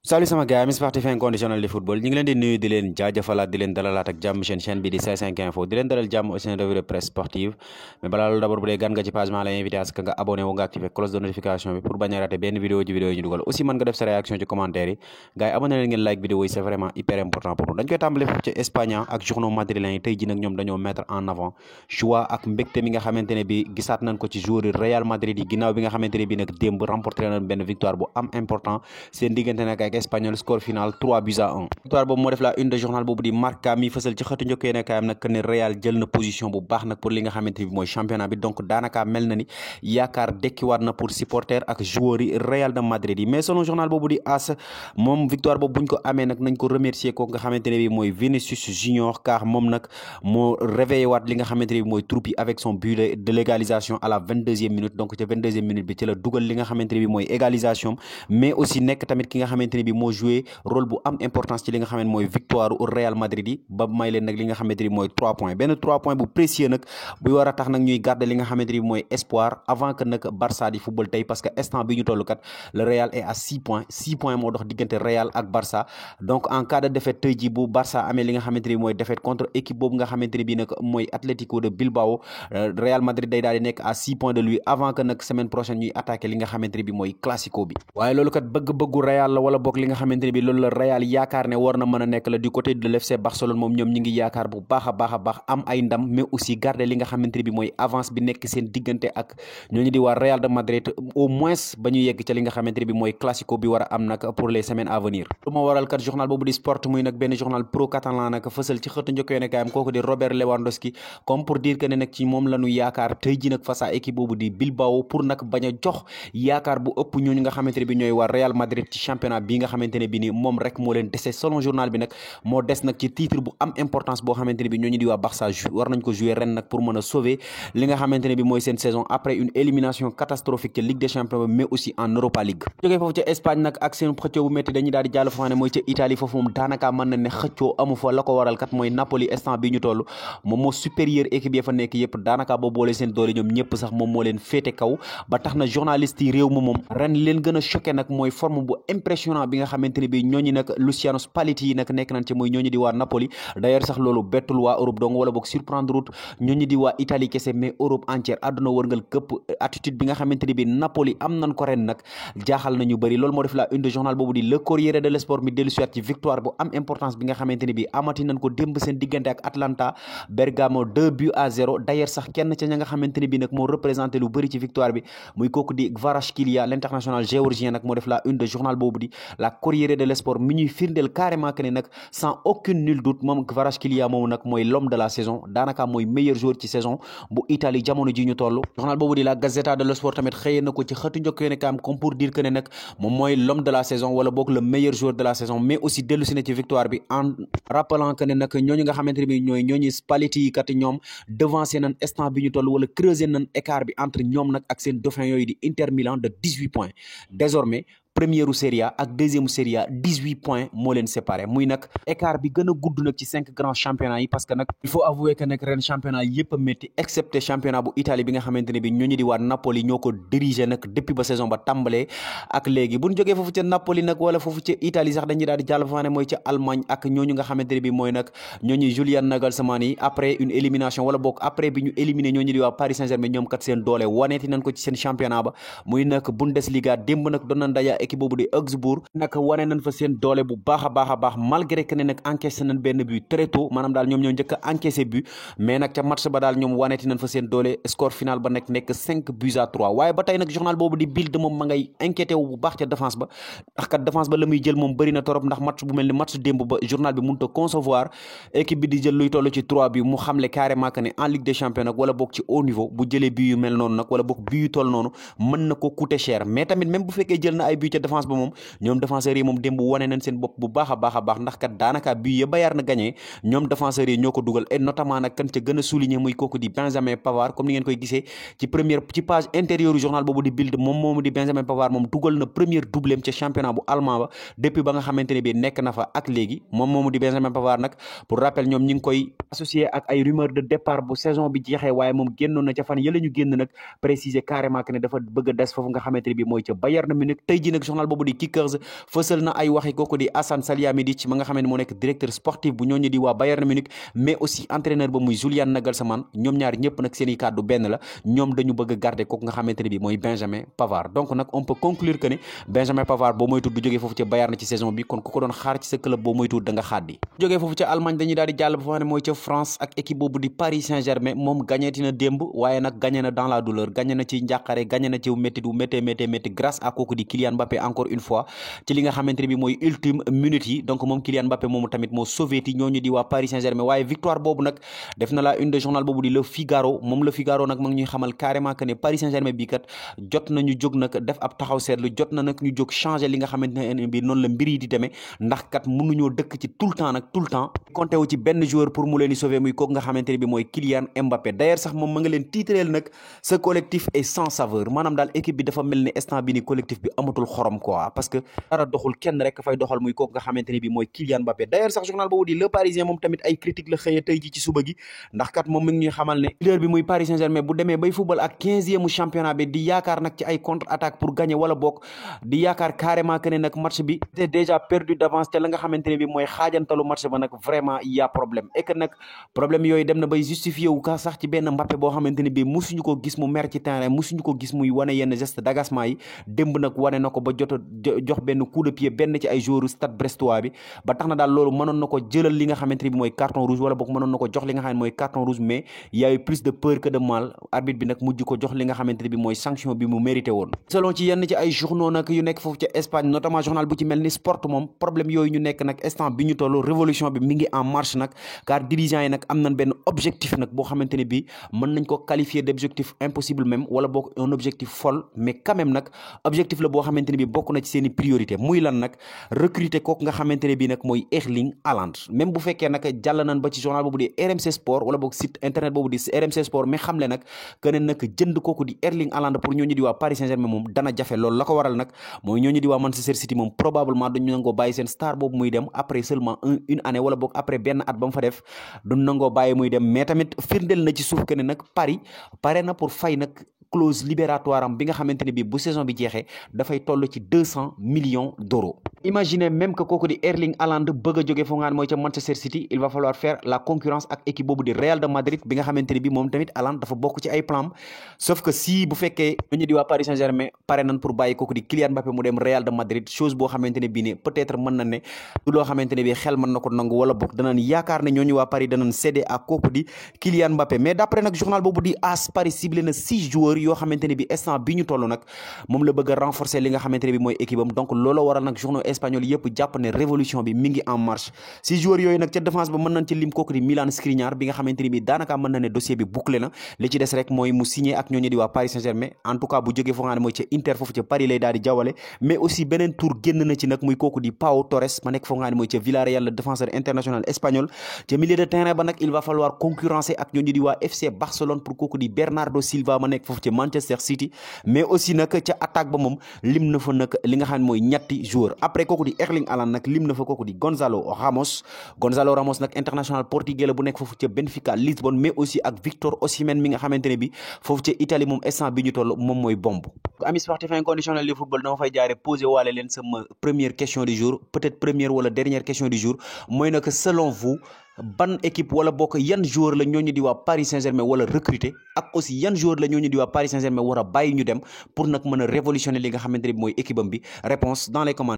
salut sama gars yi sportif inconditionnel de football ñu ngi leen di nuyu di leen jaajëfalaat di leen dalalaat ak jàmm chaîne bi di C5 Info di leen dalal jàmm aussi seen revue de presse sportive mais balaa loolu d'abord bu dee gan nga ci page maa lay invité à ce que nga abonné wu nga activé cloche de notification bi pour bañ a rater benn vidéo yi ñu dugal aussi mën nga def sa réaction ci commentaire yi gars yi abonné leen ngeen like vidéo yi c'est vraiment hyper important pour nous dañ koy tàmbale foofu ci Espagne ak journaux madrilènes yi tey ji nag ñoom dañoo mettre en avant choix ak mbégte mi nga xamante ne bi gisaat nañ ko ci joueur Real Madrid yi ginnaaw bi nga xamante ne bi nag démb remporté nañ benn victoire bu am important seen diggante nag ak Espagnol score final 3-1 victoire boobu moo def la une de journal boobu di Marca mi fësal ci xëtu njëkk yéene kaayam nag ne Real jël na position bu baax nag pour li nga xamante ni bi mooy championnat bi donc daanaka mel na ni yaakaar dekkiwaat na pour supporter ak joueurs yi Real de Madrid yi mais selon journal boobu di AS moom victoire boobu buñ ko amee nag nañ ko remercier ko nga xamante ne bi mooy Vinicius Junior car moom nag moo réveillé waat li nga xamante ne bi mooy troupe yi avec son but de l'égalisation à la 22e minute donc ca 22e minute bi ci la dugal li nga xamante ne bi mooy égalisation mais aussi nekk tamit ki nga xamante ne bi moo joué rôle bu am importance ci li nga xamante mooy victoire u Real Madrid yi ba may leen nag li nga xamante ni mooy 3 points benn 3 points bu précieux nag buy war a tax nag ñuy garder li nga xamante ni mooy espoir avant que nag Barça di football tey parce que instant bi ñu toll kat le Real est à 6 points moo dox diggante Real ak Barça donc en cas de défaite tey ji bu Barça amee li nga xamante ni mooy défaite contre équipe boobu nga xamante ni bi nag mooy Atlético de Bilbao Real Madrid day daal di nekk à 6 points de lui avant que nag semaine prochaine ñuy attaquer li nga xamante ni bi mooy classico bi waaye loolu kat bëgg-bëggu Real la wala boog li nga xamante ni bi loolu la Real yaakaar ne war na mën a nekk la du côté de l'FC Barcelone moom ñoom ñi ngi yaakaar bu baax a baax am ay ndam mais aussi garder li nga xamante ne bi mooy avance bi nekk seen diggante ak ñooñu di waa Real de Madrid au moins ba ñu yegg ca li nga xamante ne bi mooy classico bi war a am nag pour les semaines à venir lu ma waral kat journal boobu di sport muy nag benn journal pro catalan nag fësal ci xëtu njëkk yoone kaayam kooku di Robert Lewandowski comme pour dire que ne nag ci moom la ñu yaakaar tey ji nag face à équipe boobu di Bilbao pour nag bañ a jox yaakaar bu ëpp ñooñu nga xamante ne bi ñooy waa Real Madrid ci championnat bi nga xamante ne bi ni moom rek moo leen dese selon journal bi nag moo des nag ci titre bu am importance boo xamante ne bi ñooñu di waa Barça war nañ ko jouer ren nag pour mën a sauver li nga xamante ne bi mooy seen saison après une élimination catastrophique ca Ligue des Champions mais aussi en Europa League jógee foofu ca Espagne nag ak seen xëccoo bu métti dañuy daal di jàll foo xam ne mooy ca Italie foofu moom daanaka mën na ne xëccoo amu fa la ko waral kat mooy Napoli instant bi ñu toll moom moo supérieur équipe ya fa nekk yëpp daanaka boo boole seen doole ñoom ñëpp sax moom moo leen féete kaw ba tax na journaliste yi réew ma moom ren leen gën a choqué nag mooy forme bu impressionnant bi nga xamante ne bi ñooñu nag Luciano Spalletti yi nag nekk nañ ci muy ñooñu di waa Napoli d'ailleurs sax loolu bettul waa Europe donc wala boog surprendre route ñooñu di waa Italie kese mais Europe entière àdduna wërngal këpp attitude bi nga xamante ne bi Napoli am nañ ko ren nag jaaxal nañu bëri loolu moo def la une de journal boobu di Le Corriere dello Sport mi dellu siwaat ci victoire bu am importance bi nga xamante ne bi amati nañ ko démb seen diggante ak Atalanta Bergamo 2-0 d'ailleurs sax kenn ca ña nga xamante ne bi nag moo représenté lu bëri ci victoire bi muy kooku di Kvaratskhelia l'international géorgien nag moo def la une de journal boobu di la Corriere dello Sport mi ñuy firndeel carrément que ne nag sans aucun nul doute moom Kvaratskhelia moomu nag mooy l'homme de la saison daanaka mooy meilleur joueur ci saison bu Italie jamono ji ñu toll journal boobu di la Gazzetta dello Sport tamit xëyee na ko ci xëtu njëkk yéene kaam comme pour dire que ne nag moom mooy l'homme de la saison wala boog le meilleur joueur de la saison mais aussi dellu si na ci victoire bi en rappelant que ne nag ñooñu nga xamante ne bi ñooñu Spalletti yi kat ñoom devancé nañ instant bi ñu toll wala creuser nañ écart bi entre ñoom nag ak seen dauphin yooyu di Inter Milan de 18 points désormais première Serie A ak deuxième Serie A 18 points moo leen séparé muy nag écart bi gën a gudd nag ci 5 grands championnats yi parce que nag il faut avouer que nag ren championnat yëpp a métti excepté championnat bu Italie bi nga xamante ne bi ñooñu di waa Napoli ñoo ko diriger nag depuis ba saison ba tàmbalee ak léegi bu ñu jógee foofu ca Napoli nag wala foofu ca Italie sax dañuy daal di jàll fa ne mooy ca Allemagne ak ñooñu nga xamante ne bi mooy nag ñooñu Julian Nagelsmann yi après une élimination wala boog après bi ñu éliminé ñooñu di waa Paris Saint-Germain ñoom kat seen doole waneeti nañ ko ci seen championnat ba muy nag Bundesliga démb nag doon nañ daja équipe boobu di Augsbourg nag wane nañ fa seen doole bu baax a baax malgré que ne nag encaissé nañ benn but très tôt maanaam daal ñoom ñoo njëkk a encaissé but mais nag ca match ba daal ñoom waneeti nañ fa seen doole score final ba nekk 5-3 waaye ba tey nag journal boobu di Bild moom ma ngay inquiété wu bu baax ca défense ba ndax kat défense ba la muy jël moom bëri na torop ndax match bu mel ni match démb ba journal bi mënut a concevoir équipe bi di jël luy toll ci 3 bi mu xamle carrément que ne en Ligue des Champions nag wala boog ci haut niveau bu jëlee but yu mel noonu nag wala boog but yu toll noonu mën na ko coûter cher mais tamit même bu fekkee jël na ay but ca défense ba moom ñoom défenseurs yi moom démb wane nañ seen bopp bu baax a baax ndax kat daanaka but ya Bayern na gagné ñoom défenseurs yi ñoo ko dugal et notamment nag kan ca gën a souligner muy kooku di Benjamin Pavard comme ni ngeen koy gisee ci page intérieure journal boobu di Bild moom moomu di Benjamin Pavard moom dugal na première doublem ca championnat bu allemand ba depuis ba nga xamante ne bi nekk na fa ak léegi moom moomu di Benjamin Pavard nag pour rappel ñoom ñi ngi koy associé ak ay rumeur de départ bu saison bi jeexee waaye moom génnoon na ca fan yële ñu génn nag préciser carrément que ne dafa bëgg a des foofu nga xamante ne bi mooy ca Bayern Munich tey ji nag journal boobu di Kickers fësal na ay waxi kooku di Hasan Salihamidzic ma nga xam ne moo nekk directeur sportif bu ñooñu di waa Bayern Munich mais aussi entraîneur ba muy Julian Nagelsmann ñoom ñaar ñëpp nag seen i kàddu benn la ñoom dañu bëgg a garder kooku nga xamante ne bi mooy Benjamin Pavard donc nag on peut conclure que ne Benjamin Pavard boo moytuwul du jógee foofu ca Bayern ci saison bi kon ku ko doon xaar ci sa club boo moytuwul da nga xaaddi jógee foofu ca Allemagne dañuy daal di jàll ba fa ne mooy ca France ak équipe boobu di Paris Saint-Germain moom gagnéti na démb waaye nag gagné na dans la douleur gagné na ci njàqare gagné na ci métti du métti grâce à kooku di Kylian Mbappé encore une fois ci li nga xamante ne bi mooy ultime minute yi donc moom Kylian Mbappé moomu tamit moo sauvé ti ñooñu di waa Paris Saint-Germain waaye victoire boobu nag def na la une de journal boobu di Le Figaro moom Le Figaro nag ma ngi ñuy xamal carrément que ne Paris Saint-Germain bi kat jot nañu jóg nag def ab taxaw seetlu jot na nag ñu jóg changer li nga xamante ne bi noonu la mbir yi di demee ndax kat mënuñoo dëkk ci tout le temps compté wu ci benn joueur pour mu leen di sauver muy kooku nga xamante ne bi mooy Kylian Mbappé d'ailleurs sax moom ma nga leen tiitreel nag ce collectif est sans saveur maanaam daal équipe bi dafa mel ni instant bi ni collectif bi amatul xorom quoi parce que dara doxul kenn rek fay doxal muy kooku nga xamante ne bi mooy Kylian Mbappé d'ailleurs sax journal boobu di Le Parisien moom tamit ay critique la xëyee tey ji ci suba gi ndax kat moom mi ngi ñuy xamal ne leader bi muy Paris Saint-Germain bu demee bay football ak 15e championnat bi di yaakaar nag ci ay contre attaque pour gagner wala bokk di yaakaar carrément que ne nag match bi c'est déjà perdu d'avance te la nga xamante ne bi mooy xaajantalu match ba nag vraiment il y a problème et que nag problème yooyu dem na bay justifié wu ka sax ci benn Mbappé boo xamante ne bi musuñu ko gis mu mer ci terrain musuñu ko gis muy wane yenn geste d'agacement yi démb nag wane na ko ba jot a jox benn coup de pied benn ci ay joueurs Stade Brestois bi ba tax na daal loolu mënoon na ko jëlal li nga xamante ne bi mooy carton rouge wala boog mënoon na ko jox li nga xam ne mooy carton rouge mais il y a eu plus de peur que de mal arbitre bi nag mujj ko jox li nga xamante ne bi mooy sanction bi mu mérité woon selon ci yenn ci ay journaux nag yu nekk foofu ca Espagne notamment journal bu ci mel ni Sport moom problème yooyu ñu nekk nag instant bi ñu toll révolution bi mi ngi en marche nag car dirigeants yi nag am nañ benn objectif nag boo xamante ne bi mën nañ ko qualifier d'objectif impossible même wala boog un objectif folle mais quand même nag objectif la boo xamante ne bi bokk na ci seen i priorité muy lan nag recruter kooku nga xamante ne bi nag mooy Erling Haaland même bu fekkee nag jàll nañ ba ci journal boobu di RMC Sport wala boog site internet boobu di RMC Sport mais xam le nag que ne nag jënd kooku di Erling Haaland pour ñooñu di waa Paris Saint-Germain moom dana jafe loolu la ko waral nag mooy ñooñu di waa Manchester City moom probablement duñu nangoo bàyyi seen star boobu muy dem après seulement une année wala boog après benn at ba mu fa def duñ nangoo bàyyi muy dem mais tamit firndeel na ci suuf que ne nag Paris pare na pour fay nag clause libératoire am bi nga xamante ne bi bu saison bi jeexee dafay toll ci 200 millions d'euros imaginez même que kooku di Erling Haaland bëgg a jóge foo nga xam mooy ca Manchester City il va falloir faire la concurrence ak équipe boobu di Real de Madrid bi nga xamante ne bi moom tamit Haaland dafa bokk ci ay plan sauf que si bu fekkee ñu di waa Paris Saint-Germain pare nañ pour bàyyi kooku di Kylian Mbappé mu dem Real de Madrid chose boo xamante ne bii ne peut-être mën na ne du loo xamante ne bi xel mën na ko nangu wala bokk danañ yaakaar ne ñooñu waa Paris danañ céder à kooku di Kylian Mbappé mais d'après nag journal boobu di AS Paris ciblé na 6 joueurs yoo xamante ne bi instant bi ñu toll nag moom la bëgg a renforcer li nga xamante ne bi mooy équipe am donc loolu waral nag journaux espagnol yëpp jàpp ne révolution bi mi ngi en marche si joueurs yooyu nag ca défense ba mën nañ ci lim kooku di Milan Skriniar bi nga xamante ni bi daanaka mën na ne dossier bi bouclé na li ci des rek mooy mu signé ak ñooñu di waa Paris Saint-Germain en tout cas bu jógee foo xam ne mooy ca Inter foofu ca Paris lay daal di jawale mais aussi beneen tour génn na ci nag muy kooku di Pau Torres ma nekk foo xam ne mooy ca Villarreal le défenseur international espagnol ca milieu de terrain ba nag il va falloir concurrencer ak ñooñu di waa FC Barcelone pour kooku di Bernardo Silva ma nekk foofu ca Manchester City mais aussi nag ca attaque ba moom lim na fa nag li nga xam ne mooy ñetti joueurs après kooku di Erling Haaland nag lim na fa kooku di Gonzalo Ramos nag international portugais la bu nekk foofu ca Benfica Lisbonne mais aussi ak Victor Osimhen mi nga xamante ne bi foofu ca Italie moom instant bi ñu toll moom mooy bombe amis sportifs inconditionnels du football dama fay jaare poser waale leen sama première question du jour peut-être première wala dernière question du jour mooy nag selon vous ban équipe wala bokk yan joueur la ñooñu di waa Paris Saint-Germain wala recruter ak aussi yan joueur la ñooñu di waa Paris Saint-Germain war a bàyyi ñu dem pour nag mën a révolutionner li nga xamante ne bi mooy équipe am bi réponse dans les commentaires